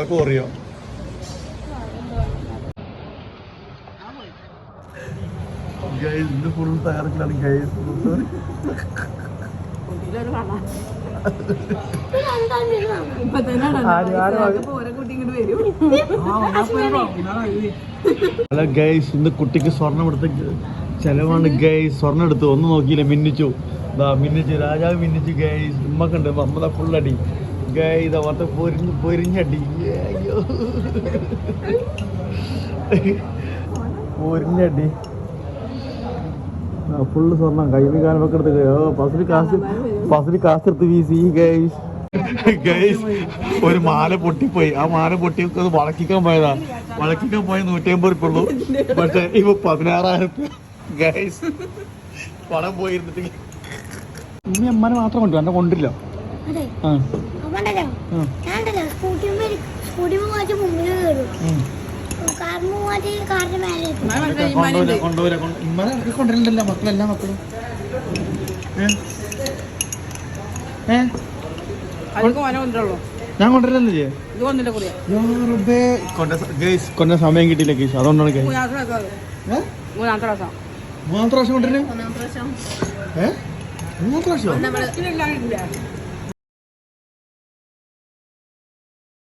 Mark കുറയോ? ഇന്ന് full തയ്യാറെടുക്കലാണ് guys. Hello guys, ഇന്ന് കുട്ടിക്ക് സ്വർണം എടുത്ത ചെലവാണ് ഗൈസ്. സ്വർണം എടുത്തു, ഒന്നും നോക്കിയില്ല, മിന്നിച്ചു. മിന്നിച്ചു, രാജാവ് മിന്നിച്ചു ഗൈസ്. ഉമ്മക്കുണ്ട്, അമ്മ ഫുള്ളടി ഗൈസ്. അവത്തെ പൊരിഞ്ഞടി, അയ്യോ പൊരിഞ്ഞടി. ഫുള്ള് സ്വർണം കയ്യിൽ കാലമൊക്കെ എടുത്ത് ഫസ്റ്റിൽ കാശെടുത്ത് വീശി ഗൈസ്. ഗൈസ് ഒരു മാല പൊട്ടിപ്പോയി. ആ മാല പൊട്ടി വളക്കിക്കാൻ പോയതാ. വളക്കിക്കാൻ പോയ 150 ഉള്ളൂ. പക്ഷെ ഇപ്പൊ 16,000 ഗൈസ്. പണം പോയിരുന്നിട്ട് ഇനി അമ്മനെ മാത്രം കൊണ്ടു, എന്നെ കൊണ്ടില്ല. കൊണ്ടുവരണ്ടല്ലോ മക്കളെല്ലാം മക്കളും. ഞാൻ കൊണ്ടുവരല്ലേ കൊണ്ട സമയം കിട്ടിയില്ല കേസ്. അതുകൊണ്ടാണ് മൂന്നാമത്തെ പ്രാവശ്യം കൊണ്ടുവരുന്നത്. 3 പ്രാവശ്യം